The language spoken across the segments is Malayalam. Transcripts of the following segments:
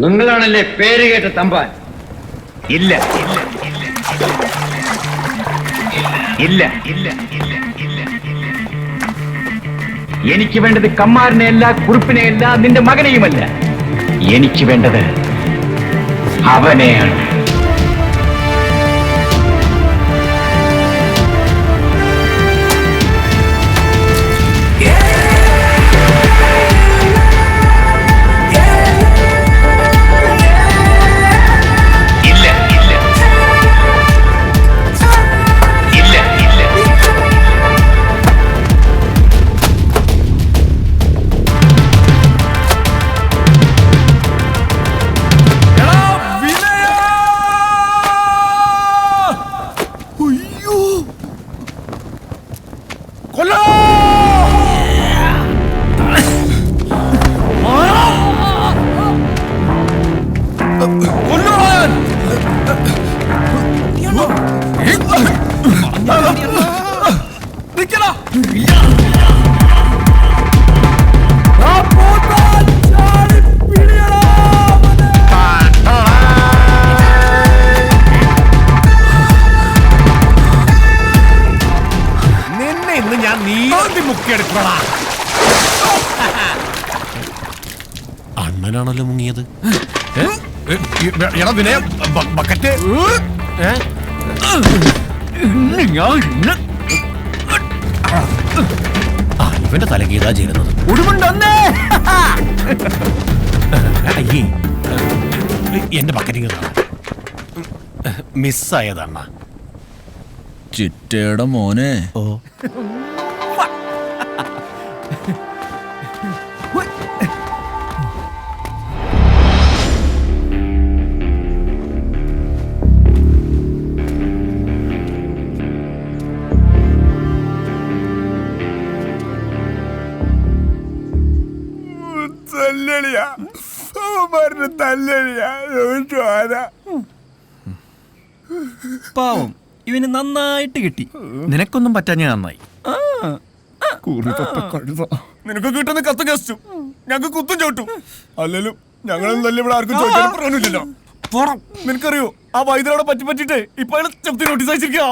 നിങ്ങളാണല്ലേ പേര് കേട്ട തമ്പാൻ? ഇല്ല ഇല്ല ഇല്ല ഇല്ല ഇല്ല ഇല്ല. എനിക്ക് വേണ്ടത് കമ്മാരനെയല്ല, കുറുപ്പിനെയല്ല, നിന്റെ മകനെയുമല്ല. എനിക്ക് വേണ്ടത് അവനെയാണ്. അണ്ണനാണല്ലോ മുങ്ങിയത്. ബക്കറ്റ് ഇവന്റെ തലകീതാ ചേരുന്നത്. എന്റെ ബക്കറ്റിങ് മിസ്സായതണ്ണ. ചിറ്റയുടെ മോനെ. ഓ പാവം, ഇവന് നന്നായിട്ട് കിട്ടി. നിനക്കൊന്നും പറ്റാഞ്ഞ നന്നായി. നിനക്ക് കിട്ടുന്ന കത്ത് കസ്റ്റു ഞങ്ങൾക്ക് കുത്തും ചോട്ടും. അല്ലല്ലോ ഞങ്ങളും നല്ല ഇവിടെ ആർക്കും ചോദിക്കാൻ പറഞ്ഞില്ലല്ലോ. നിനക്കറിയോ ആ വൈദ്യരോടെ പറ്റിട്ട് ഇപ്പൊ അയാൾ ചെപ്പത്തി നോട്ടീസ് അയച്ചിരിക്കാ.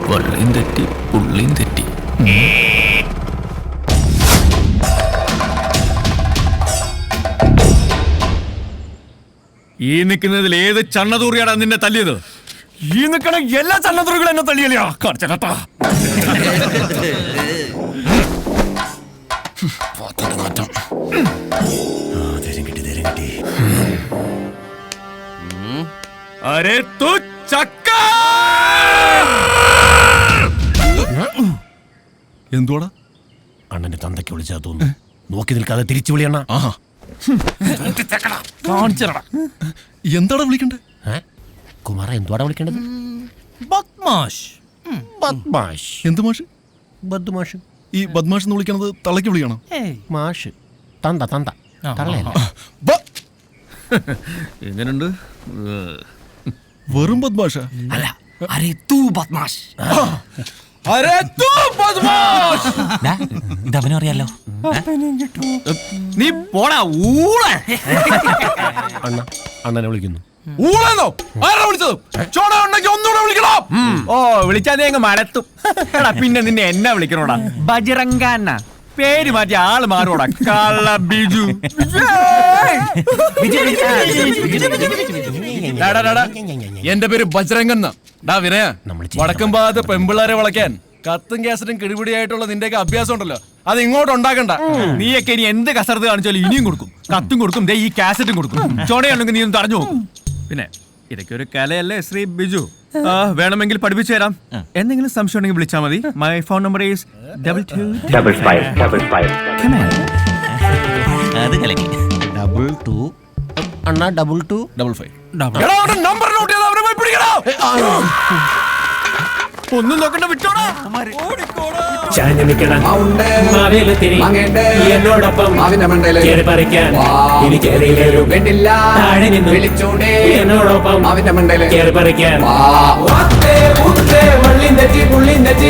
വള്ളിയും തെറ്റി പുള്ളിയും തെറ്റി. ഈ നിൽക്കുന്നതിൽ ഏത് ചണ്ണതൂറിയാടാ നിന്നെ തല്ലിയത്? ഈ നിൽക്കണ എല്ലാ ചണ്ണതൂറുകളും എന്നെ തല്ലിയല്ലേ കാണിച്ചേട്ടാ. അരേ തു ചക്ക. എന്തുവാടാ? അണ്ണന്റെ തന്തയ്ക്ക് വിളിച്ചാ തോന്നുന്നു. നോക്കി നിൽക്കാതെ തിരിച്ചു വിളിയണ്ണ. എന്താടാ വിളിക്കണ്ടേ? കുമാര എന്തുവാടാ വിളിക്കേണ്ടത്? ബദ്മാഷ്. ബദ്മാഷ്. എന്ത് മാഷ്? ബദ്മാഷ്. ഈ ബദ്മാഷ് എന്ന് വിളിക്കണത് തള്ളക്ക് വിളിക്കണം. മാഷ് തന്ത തന്ത തള്ളയല്ല. എങ്ങനുണ്ട്? വെറും ബദ്മാഷ അല്ല, അരേ തൂ ബദ്മാഷ്. ഇതവനും അറിയാലോ. നീ പോടാ ഊള. അണ്ണ അണ്ണനെ വിളിക്കുന്നു. ഊളെന്നോ? ആരാ വിളിച്ചത്? ചോട ഉണ്ടെങ്കിൽ ഒന്നുകൂടെ വിളിക്കണം. ഓ, വിളിച്ചാ നീ അങ്ങ് മലത്തും. എടാ പിന്നെ നിന്നെ എന്നാ വിളിക്കണോടാ? ബജറങ്കാന്ന പേര് മാറ്റി ആള് മാറോടാ. കള്ള ബിജു. എന്റെ പേര് ബജ്രംഗൻ. ഡാ വിനയ, വടക്കും ഭാഗത്ത് പെമ്പിള്ളാരെ വളയ്ക്കാൻ കത്തും കാസറ്റും കിടിപിടിയായിട്ടുള്ള നിന്റെയൊക്കെ അഭ്യാസം ഉണ്ടല്ലോ, അത് ഇങ്ങോട്ട് ഉണ്ടാക്കണ്ട. നീയൊക്കെ ഇനി എന്ത് കസർത്ത് കാണിച്ചാലും ഇനിയും കൊടുക്കും. കത്തും കൊടുക്കും, ഈ കാസറ്റും കൊടുക്കും. ചോടയുണ്ടെങ്കിൽ നീ ഒന്ന് തടഞ്ഞു നോക്കും. പിന്നെ ഇതൊക്കെ ഒരു കലയല്ലേ ശ്രീ ബിജു. വേണമെങ്കിൽ പഠിപ്പിച്ചു തരാം. എന്തെങ്കിലും സംശയം ഉണ്ടെങ്കിൽ വിളിച്ചാൽ മതി. My phone number is 225555. അത് കലക്കി. 22 അണ്ണ 2255. നമ്പർ നോട്ട് ചെയ്ത് അവരെ പോയി പിടിക്കണോ? ഒന്നും നോക്കണ്ട, വിട്ടോടാ. എന്നോടൊപ്പം കേറി പറിക്കാൻ എനിക്കറിയില്ലൊരു പെണ്ണില്ല. താഴെ നിന്ന് വിളിച്ചോണ്ടേ എന്നോടൊപ്പം അവന്റെ മണ്ടയില് കേറി പറിക്കാൻ. വള്ളിൻ തെറ്റി പുള്ളിൻ തെറ്റി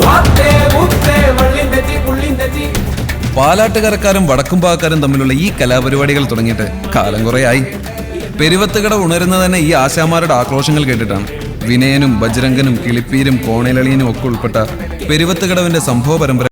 വാത്തേ ഊത്തേ വള്ളിൻ തെറ്റി പുള്ളിൻ തെറ്റി. പാലാട്ടുകരക്കാരും വടക്കുംപാക്കാരും തമ്മിലുള്ള ഈ കലാപരിപാടികൾ തുടങ്ങിയിട്ട് കാലം കുറേയായി. പെരുവത്തുകട ഉണരുന്നത് തന്നെ ഈ ആശാമാരുടെ ആക്രോശങ്ങൾ കേട്ടിട്ടാണ്. വിനയനും ബജ്രംഗനും കിളിപ്പീരും കോണലളിയനും ഒക്കെ ഉൾപ്പെട്ട പെരുവത്തുകടവിന്റെ സംഭവ പരമ്പര